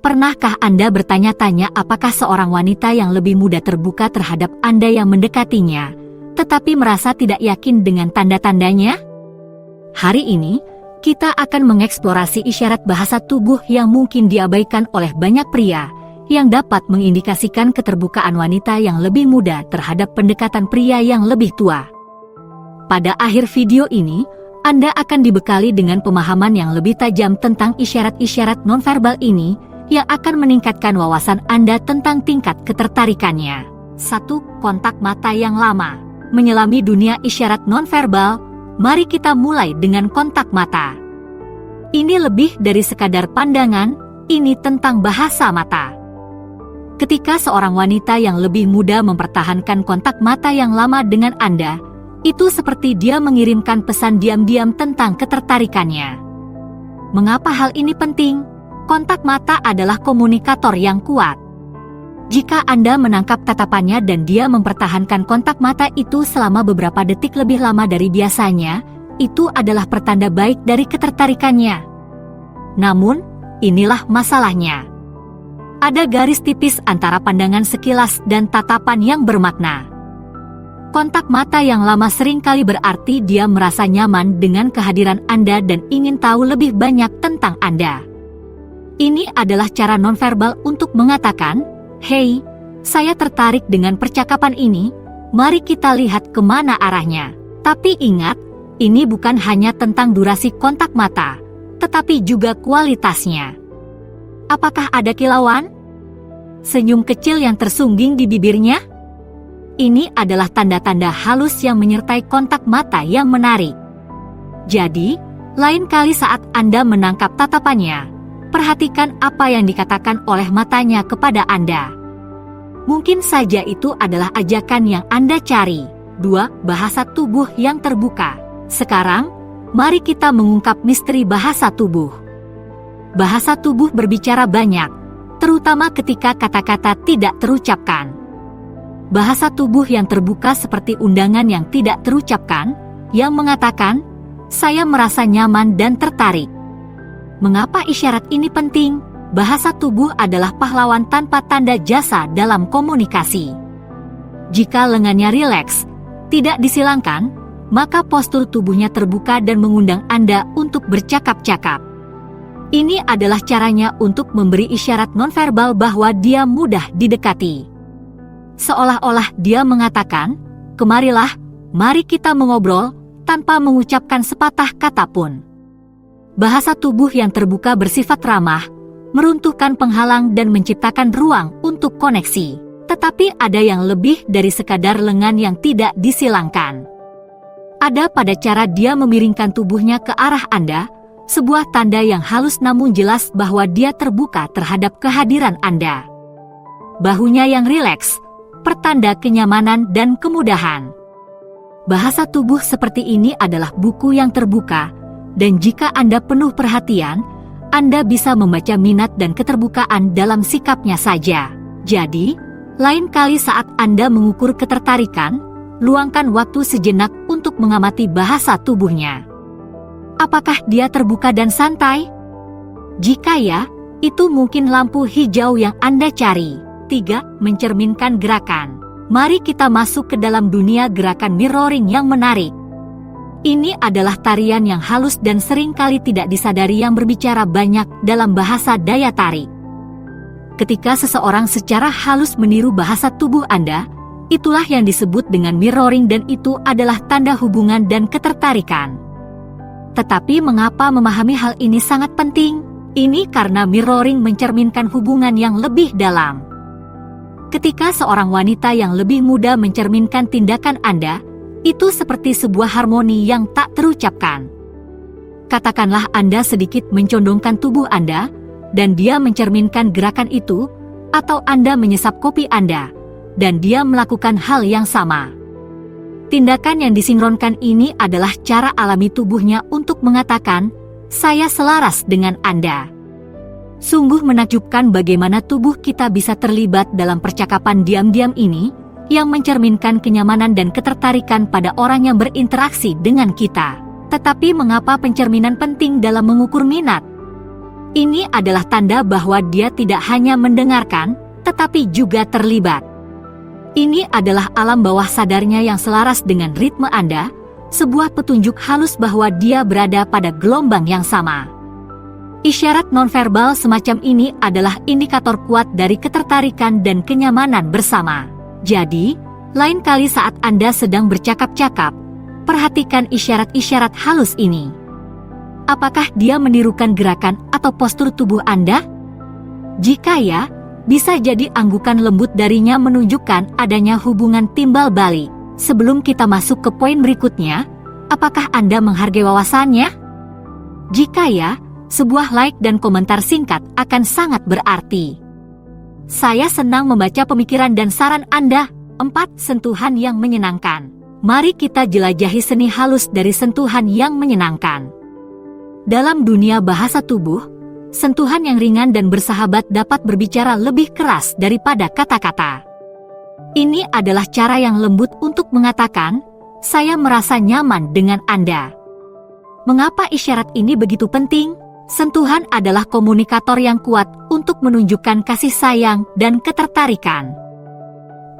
Pernahkah Anda bertanya-tanya apakah seorang wanita yang lebih muda terbuka terhadap Anda yang mendekatinya, tetapi merasa tidak yakin dengan tanda-tandanya? Hari ini, kita akan mengeksplorasi isyarat bahasa tubuh yang mungkin diabaikan oleh banyak pria, yang dapat mengindikasikan keterbukaan wanita yang lebih muda terhadap pendekatan pria yang lebih tua. Pada akhir video ini, Anda akan dibekali dengan pemahaman yang lebih tajam tentang isyarat-isyarat nonverbal ini, yang akan meningkatkan wawasan Anda tentang tingkat ketertarikannya. 1. Kontak mata yang lama. Menyelami dunia isyarat nonverbal, mari kita mulai dengan kontak mata. Ini lebih dari sekadar pandangan, ini tentang bahasa mata. Ketika seorang wanita yang lebih muda mempertahankan kontak mata yang lama dengan Anda, itu seperti dia mengirimkan pesan diam-diam tentang ketertarikannya. Mengapa hal ini penting? Kontak mata adalah komunikator yang kuat. Jika Anda menangkap tatapannya dan dia mempertahankan kontak mata itu selama beberapa detik lebih lama dari biasanya, itu adalah pertanda baik dari ketertarikannya. Namun, inilah masalahnya. Ada garis tipis antara pandangan sekilas dan tatapan yang bermakna. Kontak mata yang lama seringkali berarti dia merasa nyaman dengan kehadiran Anda dan ingin tahu lebih banyak tentang Anda. Ini adalah cara nonverbal untuk mengatakan, "Hei, saya tertarik dengan percakapan ini, mari kita lihat kemana arahnya." Tapi ingat, ini bukan hanya tentang durasi kontak mata, tetapi juga kualitasnya. Apakah ada kilauan? Senyum kecil yang tersungging di bibirnya? Ini adalah tanda-tanda halus yang menyertai kontak mata yang menarik. Jadi, lain kali saat Anda menangkap tatapannya, perhatikan apa yang dikatakan oleh matanya kepada Anda. Mungkin saja itu adalah ajakan yang Anda cari. 2. Bahasa tubuh yang terbuka. Sekarang, mari kita mengungkap misteri bahasa tubuh. Bahasa tubuh berbicara banyak, terutama ketika kata-kata tidak terucapkan. Bahasa tubuh yang terbuka seperti undangan yang tidak terucapkan, yang mengatakan, "Saya merasa nyaman dan tertarik." Mengapa isyarat ini penting? Bahasa tubuh adalah pahlawan tanpa tanda jasa dalam komunikasi. Jika lengannya rileks, tidak disilangkan, maka postur tubuhnya terbuka dan mengundang Anda untuk bercakap-cakap. Ini adalah caranya untuk memberi isyarat nonverbal bahwa dia mudah didekati. Seolah-olah dia mengatakan, "Kemarilah, mari kita mengobrol," tanpa mengucapkan sepatah kata pun. Bahasa tubuh yang terbuka bersifat ramah, meruntuhkan penghalang dan menciptakan ruang untuk koneksi. Tetapi ada yang lebih dari sekadar lengan yang tidak disilangkan. Ada pada cara dia memiringkan tubuhnya ke arah Anda, sebuah tanda yang halus namun jelas bahwa dia terbuka terhadap kehadiran Anda. Bahunya yang rileks, pertanda kenyamanan dan kemudahan. Bahasa tubuh seperti ini adalah buku yang terbuka, dan jika Anda penuh perhatian, Anda bisa membaca minat dan keterbukaan dalam sikapnya saja. Jadi, lain kali saat Anda mengukur ketertarikan, luangkan waktu sejenak untuk mengamati bahasa tubuhnya. Apakah dia terbuka dan santai? Jika ya, itu mungkin lampu hijau yang Anda cari. 3. Mencerminkan gerakan. Mari kita masuk ke dalam dunia gerakan mirroring yang menarik. Ini adalah tarian yang halus dan seringkali tidak disadari yang berbicara banyak dalam bahasa daya tarik. Ketika seseorang secara halus meniru bahasa tubuh Anda, itulah yang disebut dengan mirroring dan itu adalah tanda hubungan dan ketertarikan. Tetapi mengapa memahami hal ini sangat penting? Ini karena mirroring mencerminkan hubungan yang lebih dalam. Ketika seorang wanita yang lebih muda mencerminkan tindakan Anda, itu seperti sebuah harmoni yang tak terucapkan. Katakanlah Anda sedikit mencondongkan tubuh Anda, dan dia mencerminkan gerakan itu, atau Anda menyesap kopi Anda, dan dia melakukan hal yang sama. Tindakan yang disinkronkan ini adalah cara alami tubuhnya untuk mengatakan, "Saya selaras dengan Anda." Sungguh menakjubkan bagaimana tubuh kita bisa terlibat dalam percakapan diam-diam ini, yang mencerminkan kenyamanan dan ketertarikan pada orang yang berinteraksi dengan kita. Tetapi mengapa pencerminan penting dalam mengukur minat? Ini adalah tanda bahwa dia tidak hanya mendengarkan, tetapi juga terlibat. Ini adalah alam bawah sadarnya yang selaras dengan ritme Anda, sebuah petunjuk halus bahwa dia berada pada gelombang yang sama. Isyarat nonverbal semacam ini adalah indikator kuat dari ketertarikan dan kenyamanan bersama. Jadi, lain kali saat Anda sedang bercakap-cakap, perhatikan isyarat-isyarat halus ini. Apakah dia menirukan gerakan atau postur tubuh Anda? Jika ya, bisa jadi anggukan lembut darinya menunjukkan adanya hubungan timbal balik. Sebelum kita masuk ke poin berikutnya, apakah Anda menghargai wawasannya? Jika ya, sebuah like dan komentar singkat akan sangat berarti. Saya senang membaca pemikiran dan saran Anda. 4. Sentuhan yang menyenangkan. Mari kita jelajahi seni halus dari sentuhan yang menyenangkan. Dalam dunia bahasa tubuh, sentuhan yang ringan dan bersahabat dapat berbicara lebih keras daripada kata-kata. Ini adalah cara yang lembut untuk mengatakan, "Saya merasa nyaman dengan Anda." Mengapa isyarat ini begitu penting? Sentuhan adalah komunikator yang kuat untuk menunjukkan kasih sayang dan ketertarikan.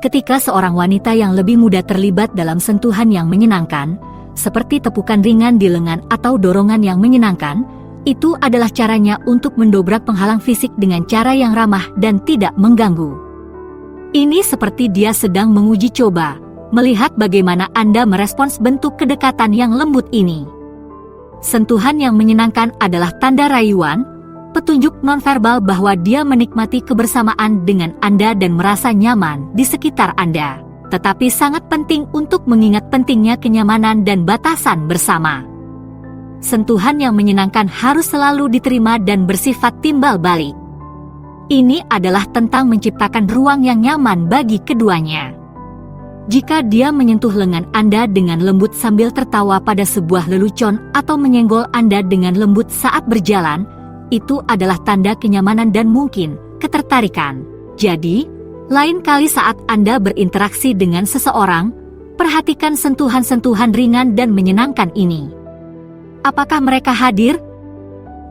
Ketika seorang wanita yang lebih muda terlibat dalam sentuhan yang menyenangkan, seperti tepukan ringan di lengan atau dorongan yang menyenangkan, itu adalah caranya untuk mendobrak penghalang fisik dengan cara yang ramah dan tidak mengganggu. Ini seperti dia sedang menguji coba, melihat bagaimana Anda merespons bentuk kedekatan yang lembut ini. Sentuhan yang menyenangkan adalah tanda rayuan, petunjuk nonverbal bahwa dia menikmati kebersamaan dengan Anda dan merasa nyaman di sekitar Anda. Tetapi sangat penting untuk mengingat pentingnya kenyamanan dan batasan bersama. Sentuhan yang menyenangkan harus selalu diterima dan bersifat timbal balik. Ini adalah tentang menciptakan ruang yang nyaman bagi keduanya. Jika dia menyentuh lengan Anda dengan lembut sambil tertawa pada sebuah lelucon atau menyenggol Anda dengan lembut saat berjalan, itu adalah tanda kenyamanan dan mungkin ketertarikan. Jadi, lain kali saat Anda berinteraksi dengan seseorang, perhatikan sentuhan-sentuhan ringan dan menyenangkan ini. Apakah mereka hadir?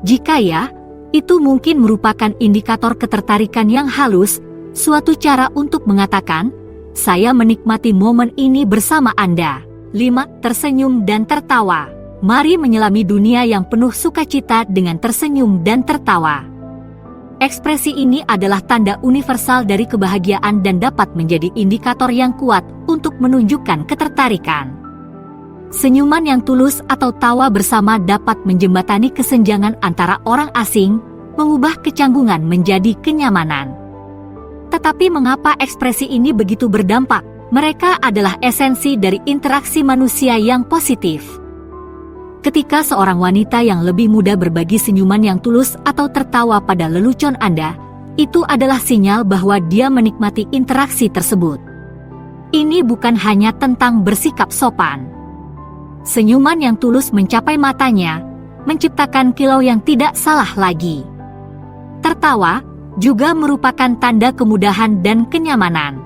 Jika ya, itu mungkin merupakan indikator ketertarikan yang halus, suatu cara untuk mengatakan, "Saya menikmati momen ini bersama Anda." 5. Tersenyum dan tertawa. Mari menyelami dunia yang penuh sukacita dengan tersenyum dan tertawa. Ekspresi ini adalah tanda universal dari kebahagiaan dan dapat menjadi indikator yang kuat untuk menunjukkan ketertarikan. Senyuman yang tulus atau tawa bersama dapat menjembatani kesenjangan antara orang asing, mengubah kecanggungan menjadi kenyamanan. Tetapi mengapa ekspresi ini begitu berdampak? Mereka adalah esensi dari interaksi manusia yang positif. Ketika seorang wanita yang lebih muda berbagi senyuman yang tulus atau tertawa pada lelucon Anda, itu adalah sinyal bahwa dia menikmati interaksi tersebut. Ini bukan hanya tentang bersikap sopan. Senyuman yang tulus mencapai matanya, menciptakan kilau yang tidak salah lagi. Tertawa juga merupakan tanda kemudahan dan kenyamanan.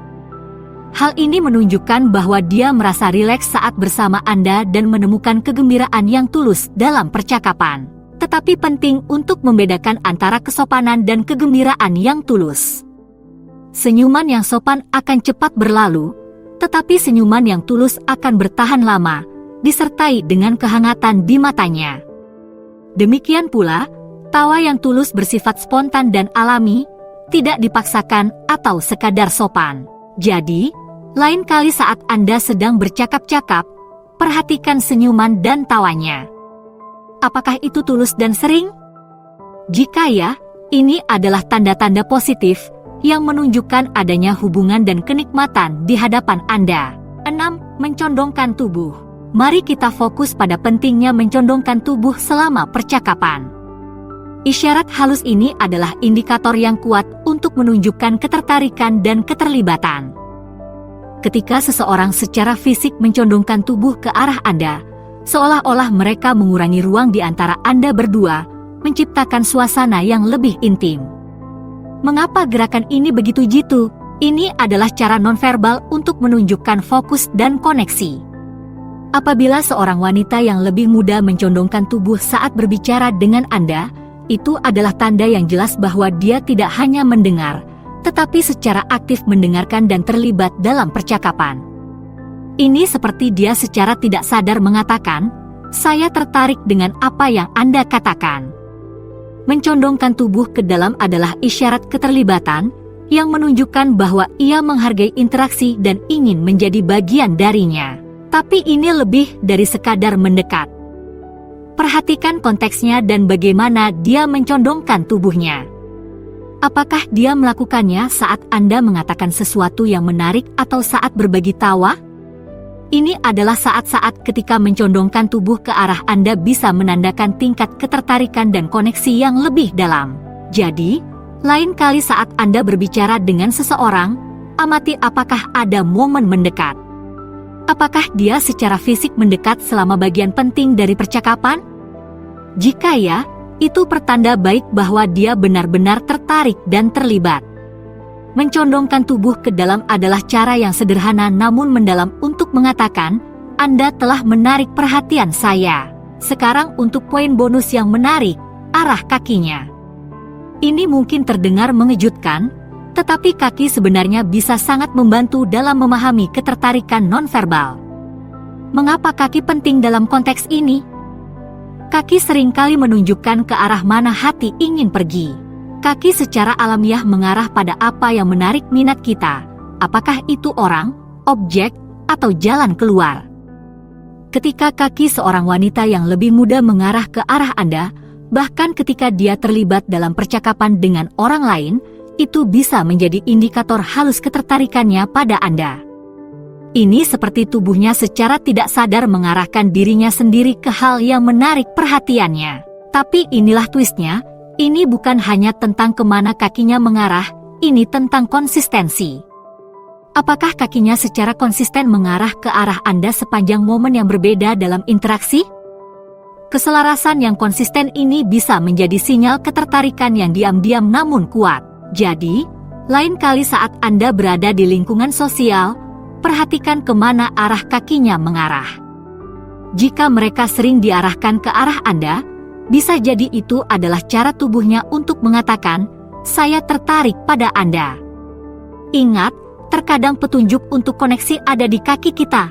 Hal ini menunjukkan bahwa dia merasa rileks saat bersama Anda dan menemukan kegembiraan yang tulus dalam percakapan. Tetapi penting untuk membedakan antara kesopanan dan kegembiraan yang tulus. Senyuman yang sopan akan cepat berlalu, tetapi senyuman yang tulus akan bertahan lama, disertai dengan kehangatan di matanya. Demikian pula, tawa yang tulus bersifat spontan dan alami, tidak dipaksakan atau sekadar sopan. Jadi, lain kali saat Anda sedang bercakap-cakap, perhatikan senyuman dan tawanya. Apakah itu tulus dan sering? Jika ya, ini adalah tanda-tanda positif yang menunjukkan adanya hubungan dan kenikmatan di hadapan Anda. 6. Mencondongkan tubuh. Mari kita fokus pada pentingnya mencondongkan tubuh selama percakapan. Isyarat halus ini adalah indikator yang kuat untuk menunjukkan ketertarikan dan keterlibatan. Ketika seseorang secara fisik mencondongkan tubuh ke arah Anda, seolah-olah mereka mengurangi ruang di antara Anda berdua, menciptakan suasana yang lebih intim. Mengapa gerakan ini begitu jitu? Ini adalah cara nonverbal untuk menunjukkan fokus dan koneksi. Apabila seorang wanita yang lebih muda mencondongkan tubuh saat berbicara dengan Anda, Itu adalah tanda yang jelas bahwa dia tidak hanya mendengar, tetapi secara aktif mendengarkan dan terlibat dalam percakapan. Ini seperti dia secara tidak sadar mengatakan, "Saya tertarik dengan apa yang Anda katakan." Mencondongkan tubuh ke dalam adalah isyarat keterlibatan yang menunjukkan bahwa ia menghargai interaksi dan ingin menjadi bagian darinya. Tapi ini lebih dari sekadar mendekat. Perhatikan konteksnya dan bagaimana dia mencondongkan tubuhnya. Apakah dia melakukannya saat Anda mengatakan sesuatu yang menarik atau saat berbagi tawa? Ini adalah saat-saat ketika mencondongkan tubuh ke arah Anda bisa menandakan tingkat ketertarikan dan koneksi yang lebih dalam. Jadi, lain kali saat Anda berbicara dengan seseorang, amati apakah ada momen mendekat. Apakah dia secara fisik mendekat selama bagian penting dari percakapan? Jika ya, itu pertanda baik bahwa dia benar-benar tertarik dan terlibat. Mencondongkan tubuh ke dalam adalah cara yang sederhana namun mendalam untuk mengatakan, Anda telah menarik perhatian saya. Sekarang untuk poin bonus yang menarik, arah kakinya. Ini mungkin terdengar mengejutkan, tetapi kaki sebenarnya bisa sangat membantu dalam memahami ketertarikan nonverbal. Mengapa kaki penting dalam konteks ini? Kaki seringkali menunjukkan ke arah mana hati ingin pergi. Kaki secara alamiah mengarah pada apa yang menarik minat kita, apakah itu orang, objek, atau jalan keluar. Ketika kaki seorang wanita yang lebih muda mengarah ke arah Anda, bahkan ketika dia terlibat dalam percakapan dengan orang lain, itu bisa menjadi indikator halus ketertarikannya pada Anda. Ini seperti tubuhnya secara tidak sadar mengarahkan dirinya sendiri ke hal yang menarik perhatiannya. Tapi inilah twistnya, ini bukan hanya tentang kemana kakinya mengarah, ini tentang konsistensi. Apakah kakinya secara konsisten mengarah ke arah Anda sepanjang momen yang berbeda dalam interaksi? Keselarasan yang konsisten ini bisa menjadi sinyal ketertarikan yang diam-diam namun kuat. Jadi, lain kali saat Anda berada di lingkungan sosial, perhatikan kemana arah kakinya mengarah. Jika mereka sering diarahkan ke arah Anda, bisa jadi itu adalah cara tubuhnya untuk mengatakan, "Saya tertarik pada Anda." Ingat, terkadang petunjuk untuk koneksi ada di kaki kita,